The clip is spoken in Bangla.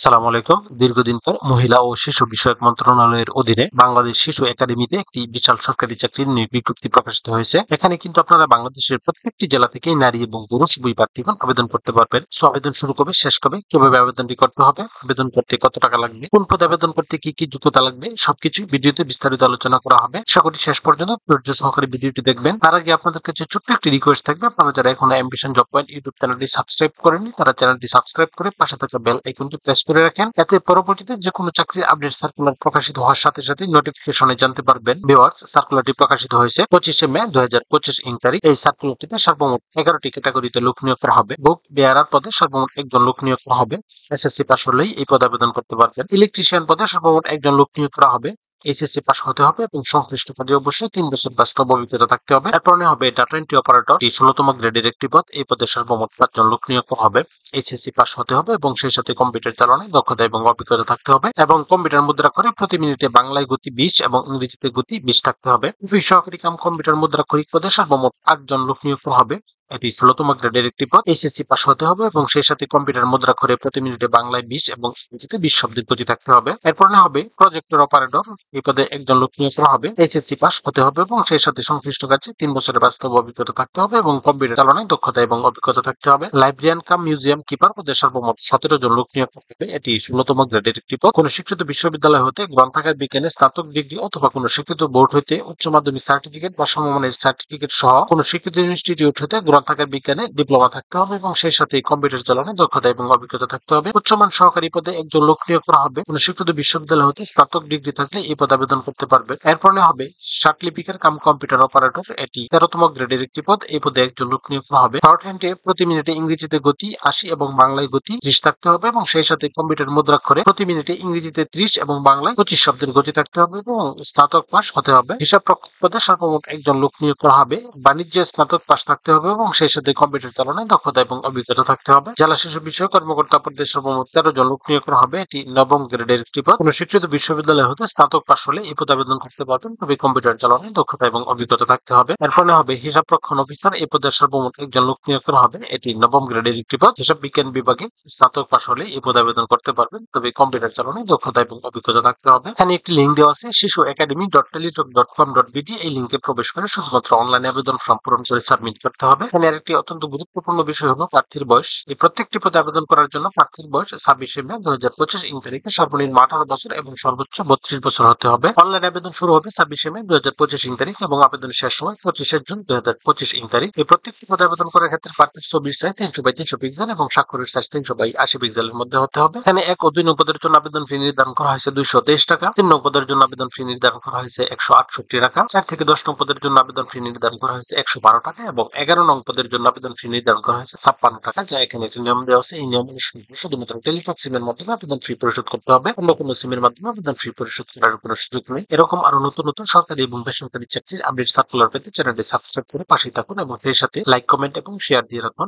সালাম আলাইকুম। দীর্ঘদিন পর মহিলা ও শিশু বিষয়ক মন্ত্রণালয়ের অধীনে বাংলাদেশ শিশু একাডেমিতে একটি বিশাল সরকারি চাকরির নিয়োগ বিজ্ঞপ্তি প্রকাশিত হয়েছে। এখানে কিন্তু আপনারা বাংলাদেশের প্রত্যেকটি জেলা থেকেই নারী এবং পুরুষ উভয় প্রার্থীগণ আবেদন করতে পারবেন। আবেদন শুরু কবে, শেষ কবে, কিভাবে আবেদনটি করতে হবে, আবেদন করতে কত টাকা লাগবে, কোন পদে আবেদন করতে কি কি যোগ্যতা লাগবে, সবকিছু ভিডিওতে বিস্তারিত আলোচনা করা হবে। আশা করি শেষ পর্যন্ত ধৈর্য সহকারে ভিডিওটি দেখবেন। তার আগে আপনাদের কাছে ছোট্ট একটি রিকোয়েস্ট থাকবে, আপনারা যারা এখনো অ্যাম্বিশন জব পয়েন্ট ইউটিউব চ্যানেলটি সাবস্ক্রাইব করেননি তারা চ্যানেলটি সাবস্ক্রাইব করে পাশে থাকা বেল আইকনটি প্রেস করে রাখেন। এতে পরবর্তীতে যে কোনো চাকরির আপডেট সার্কুলার প্রকাশিত হওয়ার সাথে সাথে নোটিফিকেশনে জানতে পারবেন। ভিউয়ার্স, সার্কুলারটি প্রকাশিত হয়েছে 25শে মে 2025 ইং তারিখ। এই সার্কুলারটিতে সর্বমোট 11টি ক্যাটাগরিতে লোক নিয়োগ করা হবে। বুক বেয়ারার পদে সর্বমোট একজন লোক নিয়োগ করা হবে। এসএসসি পাস হলেই এই পদে আবেদন করতে পারবেন। ইলেকট্রিশিয়ান পদে সর্বমোট একজন লোক নিয়োগ করা হবে। এইচএসসি পাস হতে হবে এবং সংশ্লিষ্ট পদে অবশ্যই 3 বছর বাস্তব অভিজ্ঞতা থাকতে হবে। এরপর হবে ডাটা এন্ট্রি অপারেটর, 16তম গ্রেডের একটি পদ। এই পদে সর্বমোট 5জন লোক নিয়োগ করা হবে। এইচএসসি পাস হতে হবে এবং সেই সাথে কম্পিউটার চালানোয় দক্ষতা এবং অভিজ্ঞতা থাকতে হবে এবং কম্পিউটার মুদ্রাক্ষরে প্রতি মিনিটে বাংলায় গতি 20 এবং ইংরেজিতে গতি 20 থাকতে হবে। অফিস সহকারী কাম কম্পিউটার মুদ্রাক্ষরিক পদে সর্বমোট 8জন লোক নিয়োগ করা হবে। এটি 16তম গ্রেডের একটি পদ। এইচএসসি পাস হতে হবে এবং সেই সাথে কম্পিউটার মুদ্রাক্ষরে প্রতি মিনিটে বাংলায় 20 এবং ইংরেজিতে 20 শব্দের গতি থাকতে হবে। এরপর হবে প্রজেক্টর অপারেটর। এই পদে একজন লোক নিয়োগ করা হবে। এইচএসসি পাস হতে হবে এবং সেই সাথে সংশ্লিষ্ট কাজে 3 বছরের বাস্তব অভিজ্ঞতা থাকতে হবে এবং কম্পিউটার চালানোয় দক্ষতা এবং অভিজ্ঞতা থাকতে হবে। লাইব্রেরিয়ান কাম মিউজিয়াম কিপার পদে সর্বমোট 17 জন লোক নিয়োগ করা হবে। এটি 16তম গ্রেডের একটি পদ। কোন শিক্ষিত বিশ্ববিদ্যালয় হতে গ্রন্থাগার বিজ্ঞানে স্নাতক ডিগ্রি অথবা কোন শিক্ষিত বোর্ড হইতে উচ্চ মাধ্যমিক সার্টিফিকেট বা সমমানের সার্টিফিকেট সহ কোন শিক্ষিত ইনস্টিটিউট হতে গ্রন্থাগার বিজ্ঞানে ডিপ্লোমা থাকতে হবে এবং সেই সাথে কম্পিউটার চালানোয় দক্ষতা এবং অভিজ্ঞতা থাকতে হবে। উচ্চমান সহকারী পদে একজন লোক নিয়োগ করা হবে। কোন শিক্ষিত বিশ্ববিদ্যালয় হতে স্নাতক ডিগ্রি থাকলে এই পদে আবেদন করতে পারবে। এরপর হবে সার্টিফিকেট কাম কম্পিউটার অপারেটর। এটি 13তম গ্রেডের একটি পদ। এই পদে একজন লোক নিয়োগ করা হবে। শর্ট হ্যান্ডে প্রতি মিনিটে ইংরেজিতে গতি 80 এবং বাংলায় গতি 30 থাকতে হবে এবং সেই সাথে কম্পিউটার মুদ্রাক্ষরে প্রতি মিনিটে ইংরেজিতে 30 এবং বাংলায় 25 শব্দের গতি থাকতে হবে এবং স্নাতক পাস হতে হবে। হিসাব রক্ষক পদে সর্বমোট একজন লোক নিয়োগ করা হবে। বাণিজ্যে স্নাতক পাস থাকতে হবে এবং সেই সাথে কম্পিউটার চালানোয় দক্ষতা এবং অভিজ্ঞতা থাকতে হবে। জেলা শিশু বিষয়ক কর্মকর্তা পদে সর্বমোট 13 জন লোক নিয়োগ করা হবে। এটি 9ম গ্রেডের একটি পদ। কোন শিক্ষিত বিশ্ববিদ্যালয় হতে স্নাতক পাস হলে এই পদে আবেদন করতে পারবেন, তবে কম্পিউটার চালানোয় দক্ষতা এবং অভিজ্ঞতা থাকতে হবে। এরপর হবে হিসাব রক্ষণ অফিসার। এই পদে সর্বমোট একজন লোক নিয়োগ করা হবে। এটি 9ম গ্রেডের একটি পদ। হিসাব বিজ্ঞান বিভাগে স্নাতক পাস হলে এই পদে আবেদন করতে পারবেন, তবে কম্পিউটার চালানোয় দক্ষতা এবং অভিজ্ঞতা থাকতে হবে। এখানে একটি লিঙ্ক দেওয়া আছে, শিশু academy.teletalk.com.bd। এই লিঙ্কে প্রবেশ করে শুধুমাত্র অনলাইনে আবেদন ফর্ম পূরণ করে সাবমিট করতে হবে। এখানে আরেকটি অত্যন্ত গুরুত্বপূর্ণ বিষয় হলো প্রার্থীর বয়স। এই প্রত্যেকটি পদে আবেদন করার জন্য প্রার্থীর বয়স 26শে মে 2025 ইং তারিখে সর্বনিম্ন 18 বছর এবং সর্বোচ্চ 32 বছর হতে হবে। অনলাইন আবেদন শুরু হবে 26শে মে 2025 ইং তারিখ এবং আবেদনের শেষ সময় 25শে জুন 2025 ইং তারিখ। এই প্রত্যেকটি পদে আবেদন করার ক্ষেত্রে প্রার্থীর ছবির সাইজ 300x300 পিক্সেল এবং স্বাক্ষরের সাইজ 300x80 পিক্সেলের মধ্যে হতে হবে। এখানে 1 ও 2 নং পদের জন্য আবেদন ফি নির্ধারণ করা হয়েছে 223 টাকা। 3 নং পদের জন্য আবেদন ফি নির্ধারণ করা হয়েছে 168 টাকা। 4 থেকে 10 নং পদের জন্য আবেদন ফি নির্ধারণ করা হয়েছে 112 টাকা এবং 11 নং পদের জন্য আবেদন ফি নির্ধারণ করা হয়েছে 56 টাকা। যা এখানে একটি নিয়ম দেওয়া আছে। এই নিয়ম অনুসারে শুধুমাত্র টেলিটক সিমের মাধ্যমে আবেদন ফি পরিশোধ করতে হবে। অন্য কোনো সিমের মাধ্যমে আবেদন ফি পরিশোধ করার কোনো সুযোগ নেই। এরকম আরো নতুন নতুন সরকারি এবং বেসরকারি চাকরির আপডেট সার্কুলার পেতে চ্যানেলটি সাবস্ক্রাইব করে পাশে থাকুন এবং সেই সাথে লাইক, কমেন্ট এবং শেয়ার দিয়ে রাখুন।